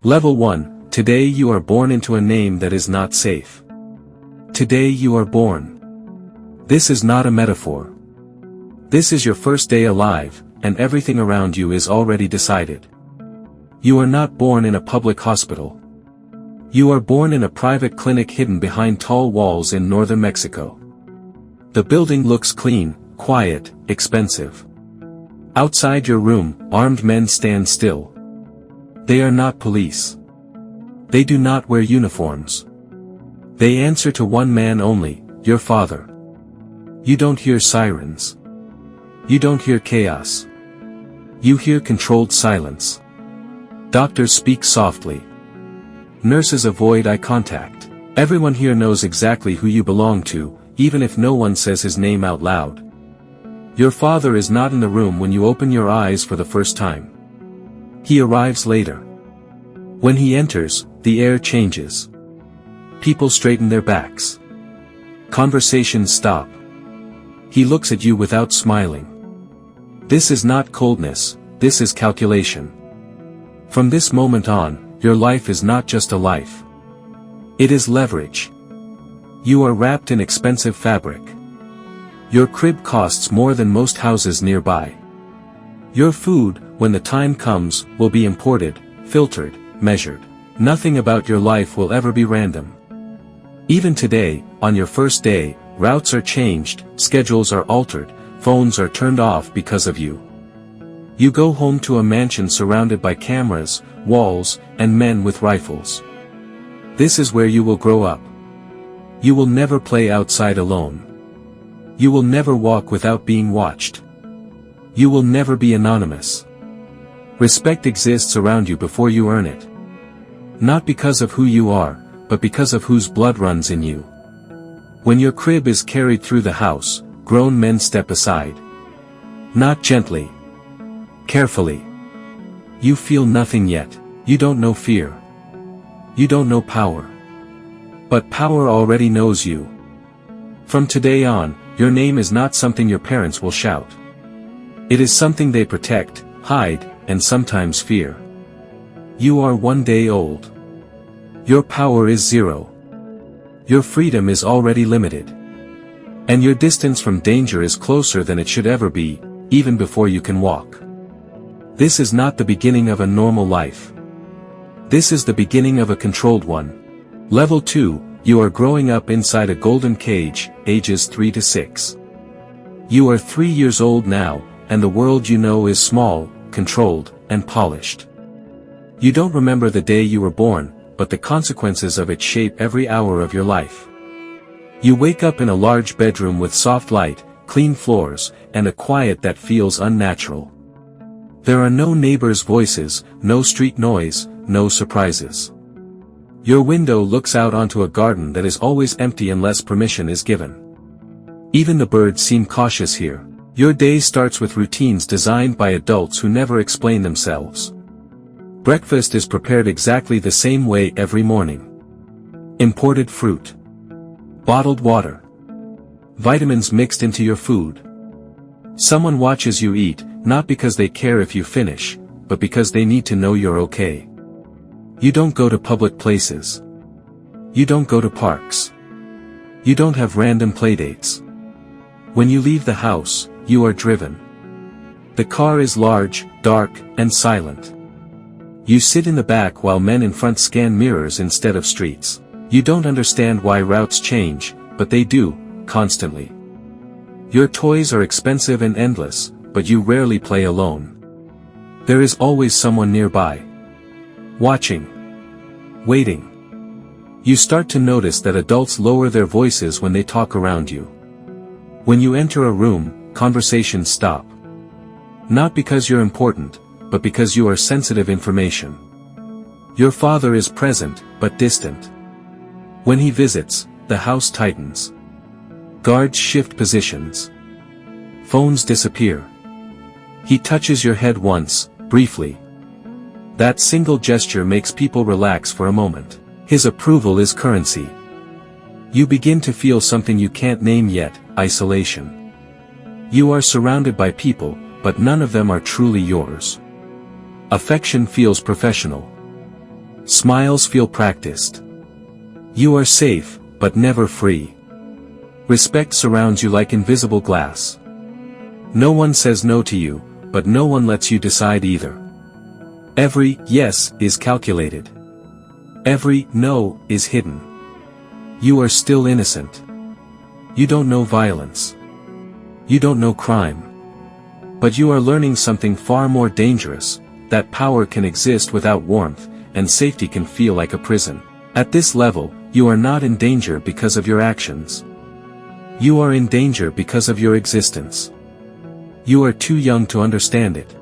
Level 1, today you are born into a name that is not safe. Today you are born. This is not a metaphor. This is your first day alive, and everything around you is already decided. You are not born in a public hospital. You are born in a private clinic hidden behind tall walls in northern Mexico. The building looks clean, quiet, expensive. Outside your room, armed men stand still. They are not police. They do not wear uniforms. They answer to one man only, your father. You don't hear sirens. You don't hear chaos. You hear controlled silence. Doctors speak softly. Nurses avoid eye contact. Everyone here knows exactly who you belong to, even if no one says his name out loud. Your father is not in the room when you open your eyes for the first time. He arrives later. When he enters, the air changes. People straighten their backs. Conversations stop. He looks at you without smiling. This is not coldness, this is calculation. From this moment on, your life is not just a life. It is leverage. You are wrapped in expensive fabric. Your crib costs more than most houses nearby. Your food, when the time comes, will be imported, filtered, measured. Nothing about your life will ever be random. Even today, on your first day, routes are changed, schedules are altered, phones are turned off because of you. You go home to a mansion surrounded by cameras, walls, and men with rifles. This is where you will grow up. You will never play outside alone. You will never walk without being watched. You will never be anonymous. Respect exists around you before you earn it. Not because of who you are, but because of whose blood runs in you. When your crib is carried through the house, grown men step aside. Not gently. Carefully. You feel nothing yet. You don't know fear. You don't know power. But power already knows you. From today on, your name is not something your parents will shout. It is something they protect, hide, and sometimes fear. You are 1 day old. Your power is 0. Your freedom is already limited. And your distance from danger is closer than it should ever be, even before you can walk. This is not the beginning of a normal life. This is the beginning of a controlled one. Level 2, you are growing up inside a golden cage, ages 3 to 6. You are 3 years old now, and the world you know is small, controlled, and polished. You don't remember the day you were born, but the consequences of it shape every hour of your life. You wake up in a large bedroom with soft light, clean floors, and a quiet that feels unnatural. There are no neighbors' voices, no street noise, no surprises. Your window looks out onto a garden that is always empty unless permission is given. Even the birds seem cautious here. Your day starts with routines designed by adults who never explain themselves. Breakfast is prepared exactly the same way every morning. Imported fruit. Bottled water. Vitamins mixed into your food. Someone watches you eat, not because they care if you finish, but because they need to know you're okay. You don't go to public places. You don't go to parks. You don't have random playdates. When you leave the house, you are driven. The car is large, dark, and silent. You sit in the back while men in front scan mirrors instead of streets. You don't understand why routes change, but they do, constantly. Your toys are expensive and endless, but you rarely play alone. There is always someone nearby. Watching. Waiting. You start to notice that adults lower their voices when they talk around you. When you enter a room, conversations stop. Not because you're important, but because you are sensitive information. Your father is present, but distant. When he visits, the house tightens. Guards shift positions. Phones disappear. He touches your head once, briefly. That single gesture makes people relax for a moment. His approval is currency. You begin to feel something you can't name yet, isolation. You are surrounded by people, but none of them are truly yours. Affection feels professional. Smiles feel practiced. You are safe, but never free. Respect surrounds you like invisible glass. No one says no to you, but no one lets you decide either. Every yes is calculated. Every no is hidden. You are still innocent. You don't know violence. You don't know crime. But you are learning something far more dangerous, that power can exist without warmth, and safety can feel like a prison. At this level, you are not in danger because of your actions. You are in danger because of your existence. You are too young to understand it.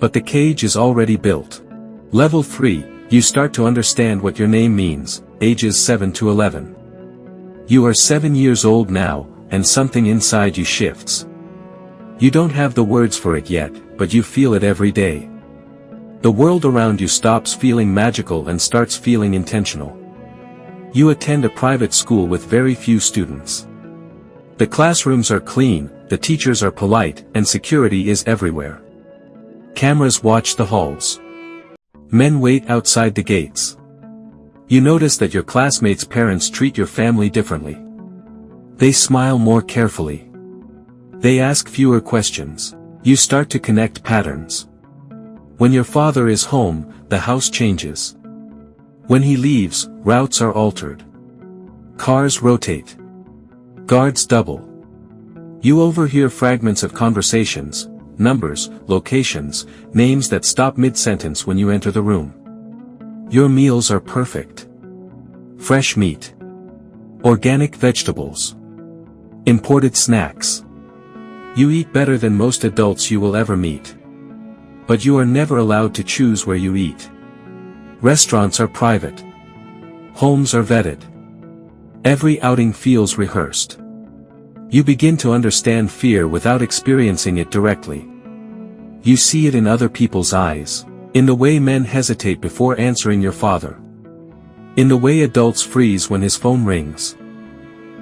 But the cage is already built. Level 3, you start to understand what your name means, ages 7 to 11. You are 7 years old now, and something inside you shifts. You don't have the words for it yet, but you feel it every day. The world around you stops feeling magical and starts feeling intentional. You attend a private school with very few students. The classrooms are clean, the teachers are polite, and security is everywhere. Cameras watch the halls. Men wait outside the gates. You notice that your classmates' parents treat your family differently. They smile more carefully. They ask fewer questions. You start to connect patterns. When your father is home, the house changes. When he leaves, routes are altered. Cars rotate. Guards double. You overhear fragments of conversations, numbers, locations, names that stop mid-sentence when you enter the room. Your meals are perfect. Fresh meat. Organic vegetables. Imported snacks. You eat better than most adults you will ever meet. But you are never allowed to choose where you eat. Restaurants are private. Homes are vetted. Every outing feels rehearsed. You begin to understand fear without experiencing it directly. You see it in other people's eyes, in the way men hesitate before answering your father. In the way adults freeze when his phone rings.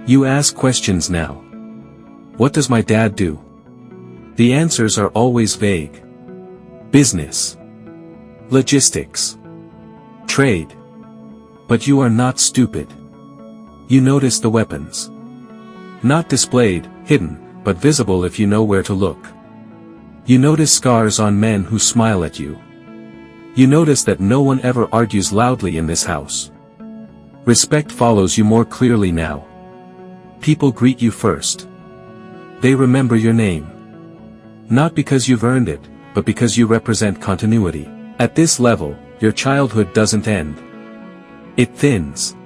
You ask questions now. What does my dad do? The answers are always vague. Business. Logistics. Trade. But you are not stupid. You notice the weapons. Not displayed, hidden, but visible if you know where to look. You notice scars on men who smile at you. You notice that no one ever argues loudly in this house. Respect follows you more clearly now. People greet you first. They remember your name. Not because you've earned it, but because you represent continuity. At this level, your childhood doesn't end. It thins.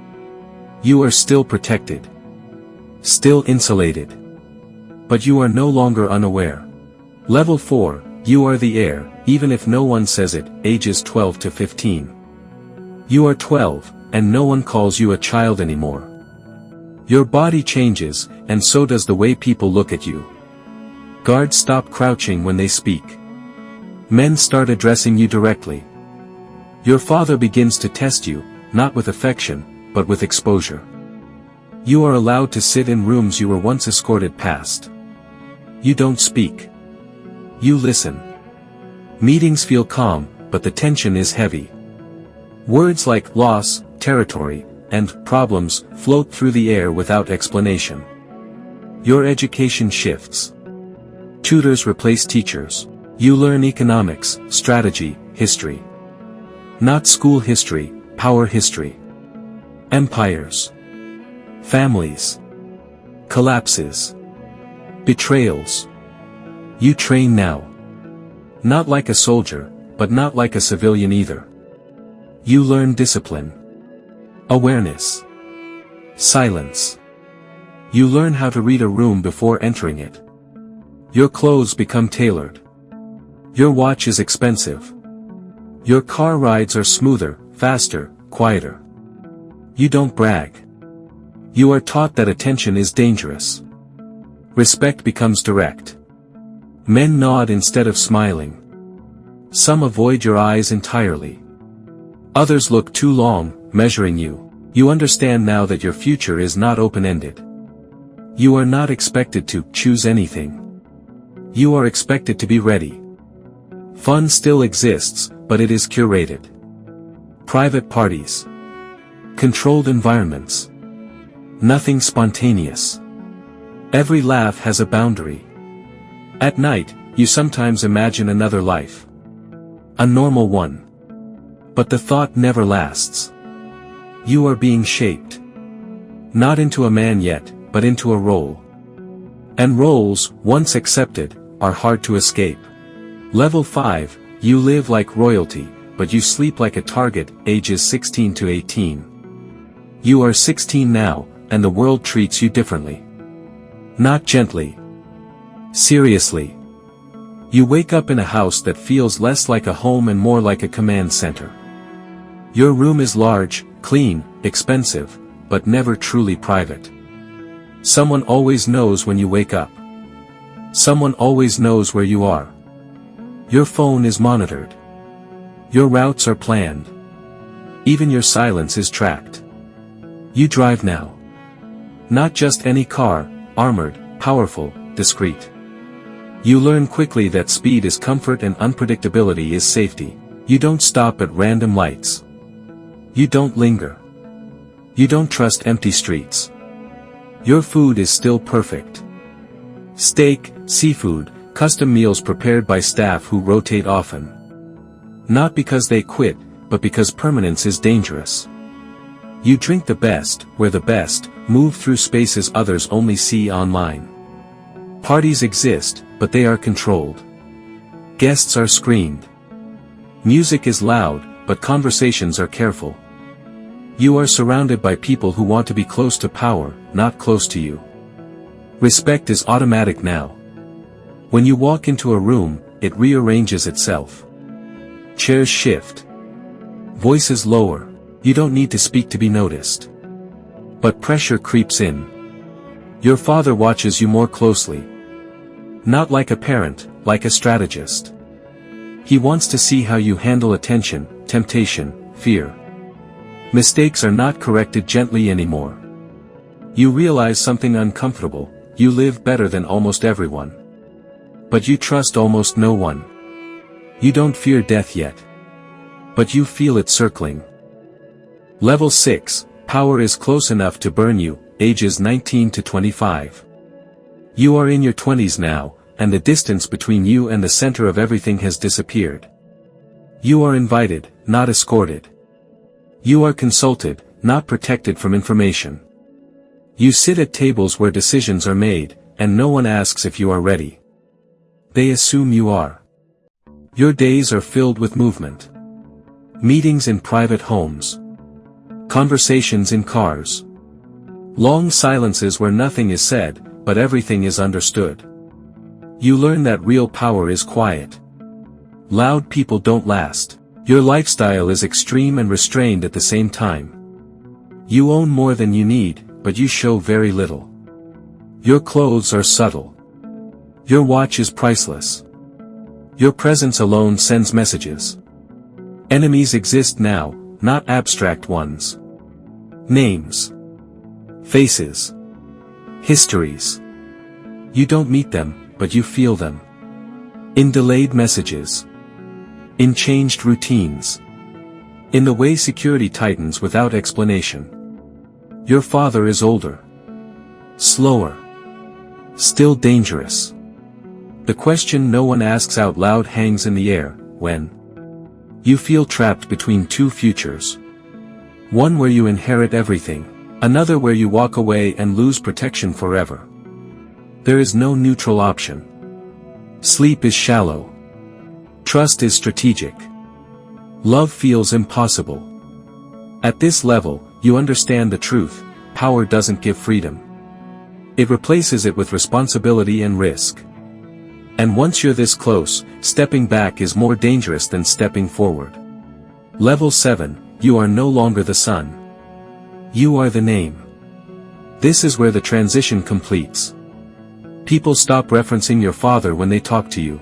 You are still protected. Still insulated. But you are no longer unaware. Level 4, you are the heir, even if no one says it, ages 12 to 15. You are 12, and no one calls you a child anymore. Your body changes, and so does the way people look at you. Guards stop crouching when they speak. Men start addressing you directly. Your father begins to test you, not with affection, but with exposure. You are allowed to sit in rooms you were once escorted past. You don't speak. You listen. Meetings feel calm, but the tension is heavy. Words like loss, territory, and problems float through the air without explanation. Your education shifts. Tutors replace teachers. You learn economics, strategy, history. Not school history, power history. Empires. Families. Collapses. Betrayals. You train now. Not like a soldier, but not like a civilian either. You learn discipline. Awareness. Silence. You learn how to read a room before entering it. Your clothes become tailored. Your watch is expensive. Your car rides are smoother, faster, quieter. You don't brag. You are taught that attention is dangerous. Respect becomes direct. Men nod instead of smiling. Some avoid your eyes entirely. Others look too long, measuring you. You understand now that your future is not open-ended. You are not expected to choose anything. You are expected to be ready. Fun still exists, but it is curated. Private parties. Controlled environments. Nothing spontaneous. Every laugh has a boundary. At night, you sometimes imagine another life. A normal one. But the thought never lasts. You are being shaped. Not into a man yet, but into a role. And roles, once accepted, are hard to escape. Level 5, you live like royalty, but you sleep like a target, ages 16 to 18. You are 16 now, and the world treats you differently. Not gently. Seriously. You wake up in a house that feels less like a home and more like a command center. Your room is large, clean, expensive, but never truly private. Someone always knows when you wake up. Someone always knows where you are. Your phone is monitored. Your routes are planned. Even your silence is tracked. You drive now. Not just any car, armored, powerful, discreet. You learn quickly that speed is comfort and unpredictability is safety. You don't stop at random lights. You don't linger. You don't trust empty streets. Your food is still perfect. Steak, seafood, custom meals prepared by staff who rotate often. Not because they quit, but because permanence is dangerous. You drink the best, wear the best, move through spaces others only see online. Parties exist, but they are controlled. Guests are screened. Music is loud, but conversations are careful. You are surrounded by people who want to be close to power, not close to you. Respect is automatic now. When you walk into a room, it rearranges itself. Chairs shift. Voices lower. You don't need to speak to be noticed. But pressure creeps in. Your father watches you more closely. Not like a parent, like a strategist. He wants to see how you handle attention, temptation, fear. Mistakes are not corrected gently anymore. You realize something uncomfortable, you live better than almost everyone. But you trust almost no one. You don't fear death yet. But you feel it circling. Level 6, power is close enough to burn you, ages 19 to 25. You are in your 20s now, and the distance between you and the center of everything has disappeared. You are invited, not escorted. You are consulted, not protected from information. You sit at tables where decisions are made, and no one asks if you are ready. They assume you are. Your days are filled with movement. Meetings in private homes. Conversations in cars. Long silences where nothing is said, but everything is understood. You learn that real power is quiet. Loud people don't last. Your lifestyle is extreme and restrained at the same time. You own more than you need, but you show very little. Your clothes are subtle. Your watch is priceless. Your presence alone sends messages. Enemies exist now, not abstract ones. Names. Faces. Histories. You don't meet them, but you feel them. In delayed messages. In changed routines. In the way security tightens without explanation. Your father is older. Slower. Still dangerous. The question no one asks out loud hangs in the air, when you feel trapped between two futures. One where you inherit everything, another where you walk away and lose protection forever. There is no neutral option. Sleep is shallow. Trust is strategic. Love feels impossible. At this level, you understand the truth: power doesn't give freedom. It replaces it with responsibility and risk. And once you're this close, stepping back is more dangerous than stepping forward. Level 7, you are no longer the son. You are the name. This is where the transition completes. People stop referencing your father when they talk to you.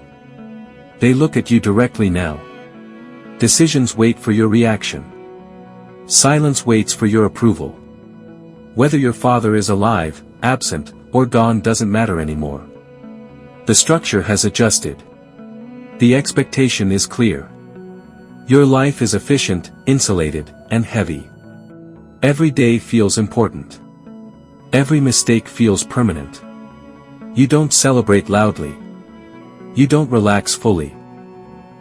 They look at you directly now. Decisions wait for your reaction. Silence waits for your approval. Whether your father is alive, absent, or gone doesn't matter anymore. The structure has adjusted. The expectation is clear. Your life is efficient, insulated, and heavy. Every day feels important. Every mistake feels permanent. You don't celebrate loudly. You don't relax fully.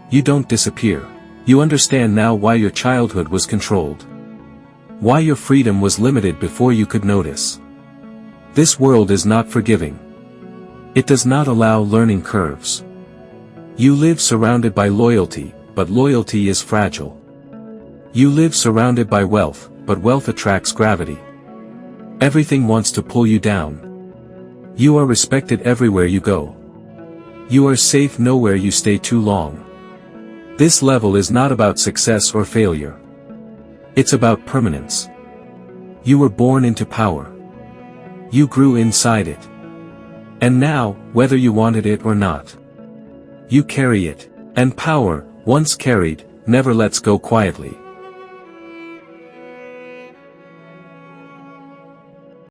You don't disappear. You understand now why your childhood was controlled. Why your freedom was limited before you could notice. This world is not forgiving. It does not allow learning curves. You live surrounded by loyalty, but loyalty is fragile. You live surrounded by wealth, but wealth attracts gravity. Everything wants to pull you down. You are respected everywhere you go. You are safe nowhere you stay too long. This level is not about success or failure. It's about permanence. You were born into power. You grew inside it. And now, whether you wanted it or not, you carry it. And power, once carried, never lets go quietly.